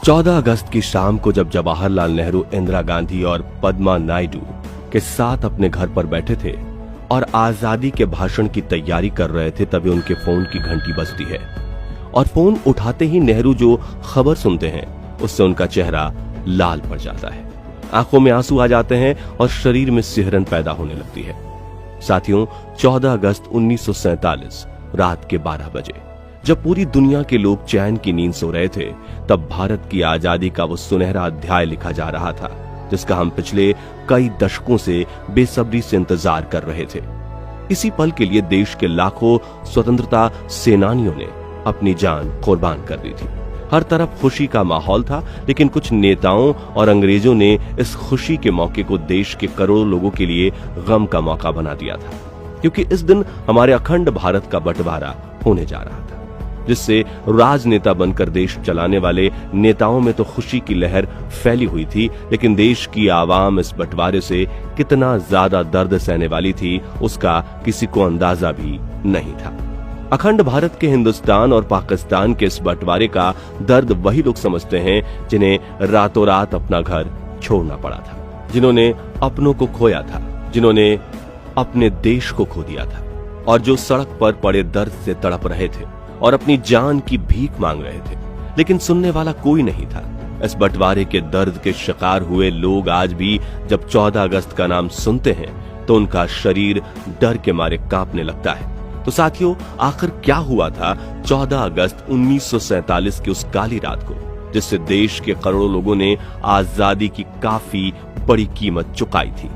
14 अगस्त की शाम को जब जवाहरलाल नेहरू इंदिरा गांधी और पद्मा नायडू के साथ अपने घर पर बैठे थे और आजादी के भाषण की तैयारी कर रहे थे, तभी उनके फोन की घंटी बजती है और फोन उठाते ही नेहरू जो खबर सुनते हैं उससे उनका चेहरा लाल पड़ जाता है, आंखों में आंसू आ जाते हैं और शरीर में सिहरन पैदा होने लगती है। साथियों, 14 अगस्त 1947 रात के 12 बजे जब पूरी दुनिया के लोग चैन की नींद सो रहे थे, तब भारत की आजादी का वो सुनहरा अध्याय लिखा जा रहा था जिसका हम पिछले कई दशकों से बेसब्री से इंतजार कर रहे थे। इसी पल के लिए देश के लाखों स्वतंत्रता सेनानियों ने अपनी जान कुर्बान कर दी थी। हर तरफ खुशी का माहौल था, लेकिन कुछ नेताओं और अंग्रेजों ने इस खुशी के मौके को देश के करोड़ों लोगों के लिए गम का मौका बना दिया था, क्योंकि इस दिन हमारे अखंड भारत का बंटवारा होने जा रहा था, जिससे राजनेता बनकर देश चलाने वाले नेताओं में तो खुशी की लहर फैली हुई थी, लेकिन देश की आवाम इस बंटवारे से कितना ज्यादा दर्द सहने वाली थी उसका किसी को अंदाजा भी नहीं था। अखंड भारत के हिंदुस्तान और पाकिस्तान के इस बंटवारे का दर्द वही लोग समझते हैं जिन्हें रातों रात अपना घर छोड़ना पड़ा था, जिन्होंने अपनों को खोया था, जिन्होंने अपने देश को खो दिया था और जो सड़क पर पड़े दर्द से तड़प रहे थे और अपनी जान की भीख मांग रहे थे, लेकिन सुनने वाला कोई नहीं था। इस बंटवारे के दर्द के शिकार हुए लोग आज भी जब 14 अगस्त का नाम सुनते हैं तो उनका शरीर डर के मारे कांपने लगता है। तो साथियों, आखिर क्या हुआ था 14 अगस्त 1947 की उस काली रात को, जिससे देश के करोड़ों लोगों ने आजादी की काफी बड़ी कीमत चुकाई थी?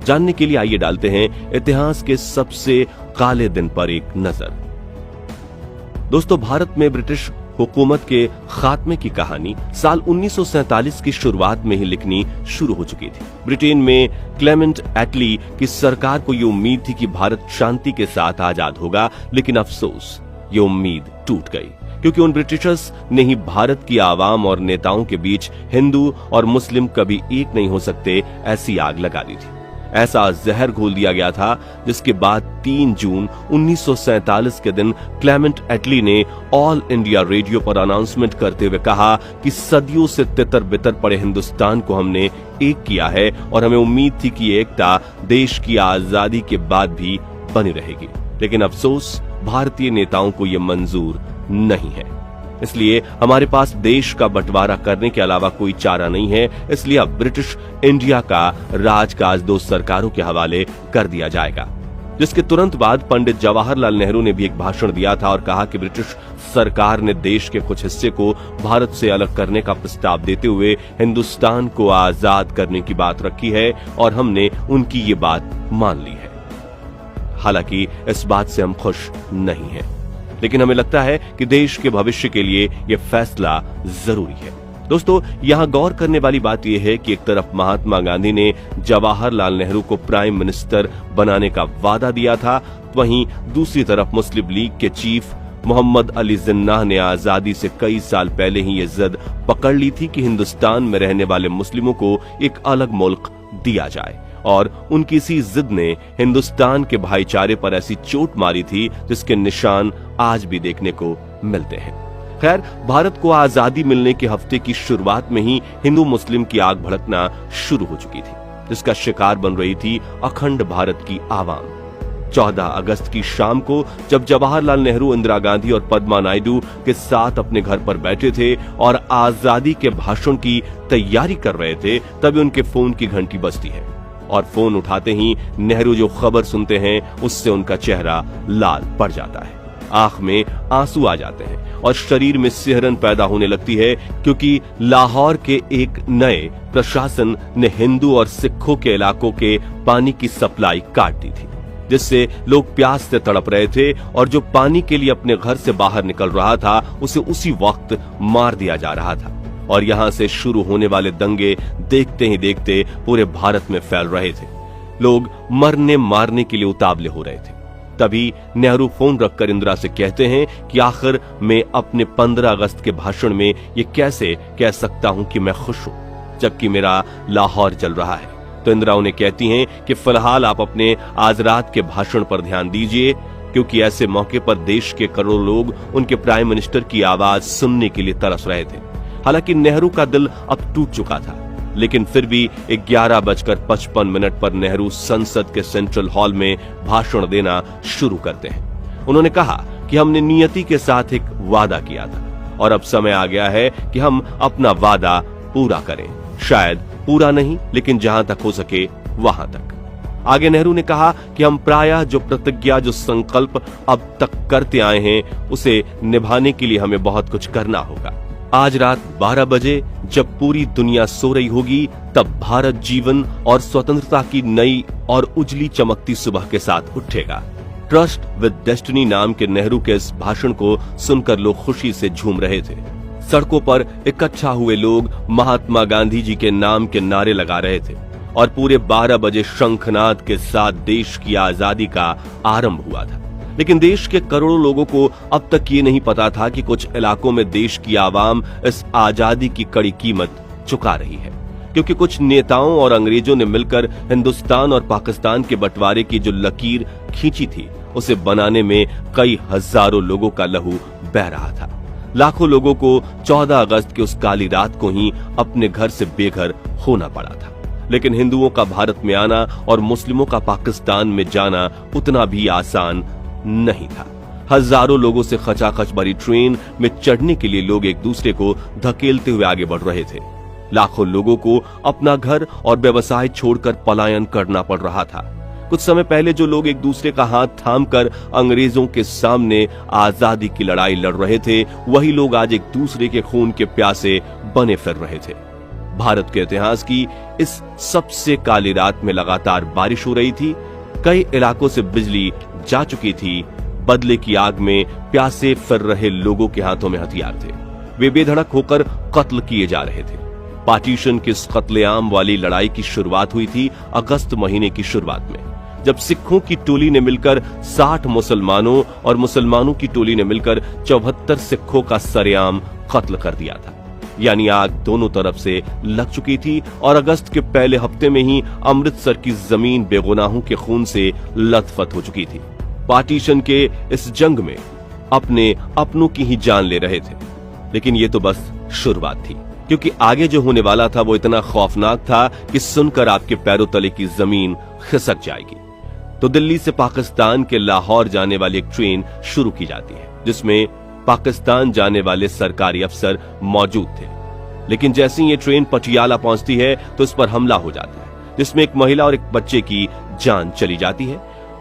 जानने के लिए आइए डालते हैं इतिहास के सबसे काले दिन पर एक नजर। दोस्तों, भारत में ब्रिटिश हुकूमत के खात्मे की कहानी साल 1947 की शुरुआत में ही लिखनी शुरू हो चुकी थी। ब्रिटेन में क्लेमेंट एटली की सरकार को ये उम्मीद थी कि भारत शांति के साथ आजाद होगा, लेकिन अफसोस ये उम्मीद टूट गई, क्योंकि उन ब्रिटिशर्स ने ही भारत की आवाम और नेताओं के बीच हिंदू और मुस्लिम कभी एक नहीं हो सकते ऐसी आग लगा दी थी। ऐसा जहर घोल दिया गया था, जिसके बाद 3 जून 1947 के दिन क्लेमेंट एटली ने ऑल इंडिया रेडियो पर अनाउंसमेंट करते हुए कहा कि सदियों से तितर बितर पड़े हिंदुस्तान को हमने एक किया है और हमें उम्मीद थी कि एकता देश की आजादी के बाद भी बनी रहेगी, लेकिन अफसोस भारतीय नेताओं को यह मंजूर नहीं है। इसलिए हमारे पास देश का बंटवारा करने के अलावा कोई चारा नहीं है। इसलिए अब ब्रिटिश इंडिया का राजकाज 2 सरकारों के हवाले कर दिया जाएगा, जिसके तुरंत बाद पंडित जवाहरलाल नेहरू ने भी एक भाषण दिया था और कहा कि ब्रिटिश सरकार ने देश के कुछ हिस्से को भारत से अलग करने का प्रस्ताव देते हुए हिंदुस्तान को आजाद करने की बात रखी है और हमने उनकी ये बात मान ली है। हालांकि इस बात से हम खुश नहीं हैं, लेकिन हमें लगता है कि देश के भविष्य के लिए यह फैसला जरूरी है। दोस्तों, यहां गौर करने वाली बात यह है कि एक तरफ महात्मा गांधी ने जवाहरलाल नेहरू को प्राइम मिनिस्टर बनाने का वादा दिया था, वहीं दूसरी तरफ मुस्लिम लीग के चीफ मोहम्मद अली जिन्नाह ने आजादी से कई साल पहले ही ये जिद पकड़ ली थी कि हिंदुस्तान में रहने वाले मुस्लिमों को एक अलग मुल्क दिया जाए, और उनकी इसी जिद ने हिंदुस्तान के भाईचारे पर ऐसी चोट मारी थी जिसके निशान आज भी देखने को मिलते हैं। खैर, भारत को आजादी मिलने के हफ्ते की शुरुआत में ही हिंदू मुस्लिम की आग भड़कना शुरू हो चुकी थी, जिसका शिकार बन रही थी अखंड भारत की आवाम। 14 अगस्त की शाम को जब जवाहरलाल नेहरू इंदिरा गांधी और पद्मा नायडू के साथ अपने घर पर बैठे थे और आजादी के भाषण की तैयारी कर रहे थे, तभी उनके फोन की घंटी बजती है और फोन उठाते ही नेहरू जो खबर सुनते हैं उससे उनका चेहरा लाल पड़ जाता है, आंख में आंसू आ जाते हैं और शरीर में सिहरन पैदा होने लगती है, क्योंकि लाहौर के एक नए प्रशासन ने हिंदू और सिखों के इलाकों के पानी की सप्लाई काट दी थी, जिससे लोग प्यास से तड़प रहे थे और जो पानी के लिए अपने घर से बाहर निकल रहा था उसे उसी वक्त मार दिया जा रहा था। और यहां से शुरू होने वाले दंगे देखते ही देखते पूरे भारत में फैल रहे थे। लोग मरने मारने के लिए उतावले हो रहे थे। तभी नेहरू फोन रखकर इंदिरा से कहते हैं कि आखिर मैं अपने 15 अगस्त के भाषण में ये कैसे कह सकता हूं कि मैं खुश हूं, जबकि मेरा लाहौर जल रहा है। तो इंदिरा उन्हें कहती हैं कि फिलहाल आप अपने आज रात के भाषण पर ध्यान दीजिए, क्योंकि ऐसे मौके पर देश के करोड़ों लोग उनके प्राइम मिनिस्टर की आवाज सुनने के लिए तरस रहे थे। हालांकि नेहरू का दिल अब टूट चुका था, लेकिन फिर भी 11:55 पर नेहरू संसद के सेंट्रल हॉल में भाषण देना शुरू करते हैं। उन्होंने कहा कि हमने नियति के साथ एक वादा किया था और अब समय आ गया है कि हम अपना वादा पूरा करें। शायद पूरा नहीं, लेकिन जहां तक हो सके वहां तक। आगे नेहरू ने कहा कि हम प्रायः जो प्रतिज्ञा, जो संकल्प अब तक करते आए हैं, उसे निभाने के लिए हमें बहुत कुछ करना होगा। आज रात 12 बजे जब पूरी दुनिया सो रही होगी, तब भारत जीवन और स्वतंत्रता की नई और उजली चमकती सुबह के साथ उठेगा। ट्रस्ट विद डेस्टिनी नाम के नेहरू के इस भाषण को सुनकर लोग खुशी से झूम रहे थे। सड़कों पर इकट्ठा हुए लोग महात्मा गांधी जी के नाम के नारे लगा रहे थे और पूरे 12 बजे शंखनाद के साथ देश की आजादी का आरंभ हुआ था। लेकिन देश के करोड़ों लोगों को अब तक ये नहीं पता था कि कुछ इलाकों में देश की आवाम इस आजादी की कड़ी कीमत चुका रही है, क्योंकि कुछ नेताओं और अंग्रेजों ने मिलकर हिंदुस्तान और पाकिस्तान के बंटवारे की जो लकीर खींची थी, उसे बनाने में कई हजारों लोगों का लहू बह रहा था। लाखों लोगों को 14 अगस्त की उस काली रात को ही अपने घर से बेघर होना पड़ा था। लेकिन हिंदुओं का भारत में आना और मुस्लिमों का पाकिस्तान में जाना उतना भी आसान नहीं था। हजारों लोगों से खचाखच भरी ट्रेन में चढ़ने के लिए लोग एक दूसरे को धकेलते हुए आगे बढ़ रहे थे। लाखों लोगों को अपना घर और व्यवसाय छोड़कर पलायन करना पड़ रहा था। कुछ समय पहले जो लोग एक दूसरे का हाथ थामकर अंग्रेजों के सामने आजादी की लड़ाई लड़ रहे थे, वही लोग आज एक दूसरे के खून के प्यासे बने फिर रहे थे। भारत के इतिहास की इस सबसे काली रात में लगातार बारिश हो रही थी। कई इलाकों से बिजली जा चुकी थी। बदले की आग में प्यासे फिर रहे लोगों के हाथों में हथियार थे। वे बेधड़क होकर कत्ल किए जा रहे थे। पार्टीशन की इस कत्लेआम वाली लड़ाई की शुरुआत हुई थी अगस्त महीने की शुरुआत में, जब सिखों की टोली ने मिलकर 60 मुसलमानों और मुसलमानों की टोली ने मिलकर 74 सिखों का सरेआम कत्ल कर दिया था। यानी आग दोनों तरफ से लग चुकी थी और अगस्त के पहले हफ्ते में ही अमृतसर की जमीन बेगुनाहों के खून से लथपथ हो चुकी थी। पार्टीशन के इस जंग में अपनों की ही जान ले रहे थे। लेकिन ये तो बस शुरुआत थी, क्योंकि आगे जो होने वाला था वो इतना खौफनाक था कि सुनकर आपके पैरों तले की जमीन खिसक जाएगी। तो दिल्ली से पाकिस्तान के लाहौर जाने वाली एक ट्रेन शुरू की जाती है, जिसमें पाकिस्तान जाने वाले सरकारी अफसर मौजूद थे। लेकिन जैसे ही ये ट्रेन पटियाला पहुंचती है तो इस पर हमला हो जाता है, जिसमें एक महिला और एक बच्चे की जान चली जाती है।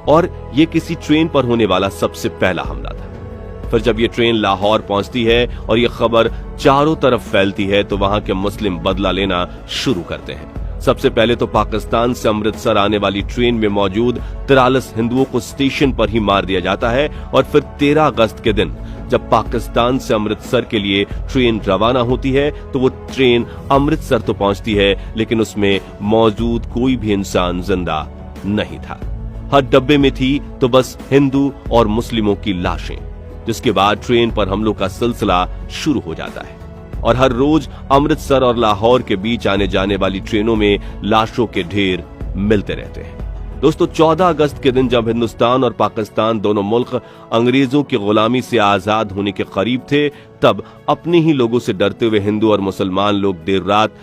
और ये किसी ट्रेन पर होने वाला सबसे पहला हमला था। फिर जब ये ट्रेन लाहौर पहुंचती है और ये खबर चारों तरफ फैलती है, तो वहां के मुस्लिम बदला लेना शुरू करते हैं। सबसे पहले तो पाकिस्तान से अमृतसर आने वाली ट्रेन में मौजूद 43 हिंदुओं को स्टेशन पर ही मार दिया जाता है। और फिर 13 अगस्त के दिन जब पाकिस्तान से अमृतसर के लिए ट्रेन रवाना होती है, तो वो ट्रेन अमृतसर तो पहुंचती है, लेकिन उसमें मौजूद कोई भी इंसान जिंदा नहीं था। हर डब्बे में थी तो बस हिंदू और मुस्लिमों की लाशें। जिसके बाद ट्रेन पर हमलों का सिलसिला शुरू हो जाता है और हर रोज अमृतसर और लाहौर के बीच आने जाने वाली ट्रेनों में लाशों के ढेर मिलते रहते हैं। दोस्तों, 14 अगस्त के दिन जब हिंदुस्तान और पाकिस्तान दोनों मुल्क अंग्रेजों की गुलामी से आजाद होने के करीब थे, तब अपने ही लोगों से डरते हुए हिंदू और मुसलमान लोग देर रात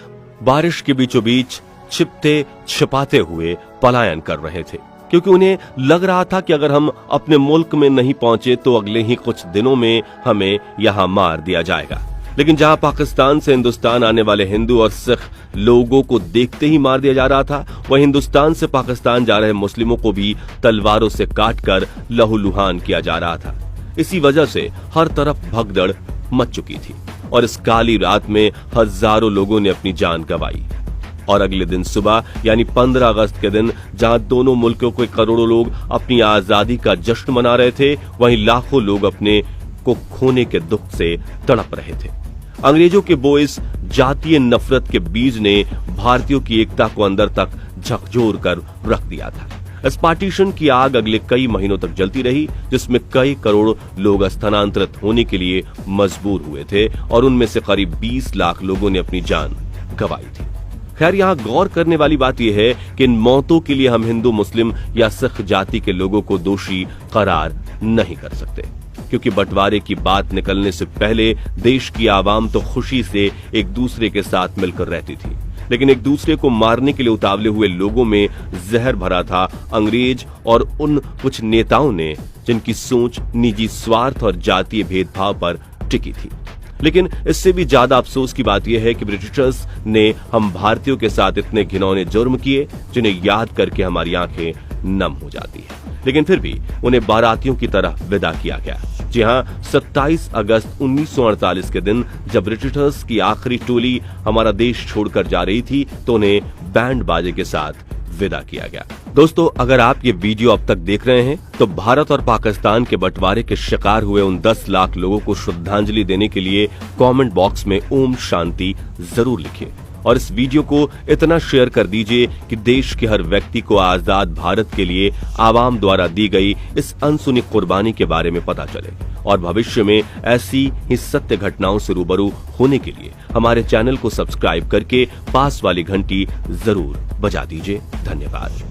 बारिश के बीचों बीच छिपते छिपाते हुए पलायन कर रहे थे, क्योंकि उन्हें लग रहा था कि अगर हम अपने मुल्क में नहीं पहुंचे तो अगले ही कुछ दिनों में हमें यहां मार दिया जाएगा। लेकिन जहां पाकिस्तान से हिंदुस्तान आने वाले हिंदू और सिख लोगों को देखते ही मार दिया जा रहा था, वह हिंदुस्तान से पाकिस्तान जा रहे मुस्लिमों को भी तलवारों से काटकर लहूलुहान किया जा रहा था। इसी वजह से हर तरफ भगदड़ मच चुकी थी और इस काली रात में हजारों लोगों ने अपनी जान गंवाई। और अगले दिन सुबह यानी 15 अगस्त के दिन जहां दोनों मुल्कों के करोड़ों लोग अपनी आजादी का जश्न मना रहे थे, वहीं लाखों लोग अपने को खोने के दुख से तड़प रहे थे। अंग्रेजों के बोए इस जातीय नफरत के बीज ने भारतीयों की एकता को अंदर तक झकझोर कर रख दिया था। इस पार्टीशन की आग अगले कई महीनों तक जलती रही, जिसमें कई करोड़ लोग स्थानांतरित होने के लिए मजबूर हुए थे और उनमें से करीब 20 लाख लोगों ने अपनी जान गंवाई थी। खैर, यहाँ गौर करने वाली बात यह है कि इन मौतों के लिए हम हिंदू, मुस्लिम या सिख जाति के लोगों को दोषी करार नहीं कर सकते। क्योंकि बंटवारे की बात निकलने से पहले देश की आवाम तो खुशी से एक दूसरे के साथ मिलकर रहती थी, लेकिन एक दूसरे को मारने के लिए उतावले हुए लोगों में जहर भरा था अंग्रेज और उन कुछ नेताओं ने जिनकी सोच निजी स्वार्थ और जातीय भेदभाव पर टिकी थी। लेकिन इससे भी ज्यादा अफसोस की बात यह है कि ब्रिटिशर्स ने हम भारतीयों के साथ इतने घिनौने जुर्म किए जिन्हें याद करके हमारी आंखें नम हो जाती है, लेकिन फिर भी उन्हें बारातियों की तरह विदा किया गया। जी हां, 27 अगस्त 1948 के दिन जब ब्रिटिशर्स की आखिरी टोली हमारा देश छोड़कर जा रही थी तो उन्हें बैंड बाजे के साथ विदा किया गया। दोस्तों, अगर आप ये वीडियो अब तक देख रहे हैं तो भारत और पाकिस्तान के बंटवारे के शिकार हुए उन 10 लाख लोगों को श्रद्धांजलि देने के लिए कमेंट बॉक्स में ओम शांति जरूर लिखिए और इस वीडियो को इतना शेयर कर दीजिए कि देश के हर व्यक्ति को आजाद भारत के लिए आवाम द्वारा दी गई इस अनसुनी कुर्बानी के बारे में पता चले और भविष्य में ऐसी ही सत्य घटनाओं से रूबरू होने के लिए हमारे चैनल को सब्सक्राइब करके पास वाली घंटी जरूर बजा दीजिए। धन्यवाद।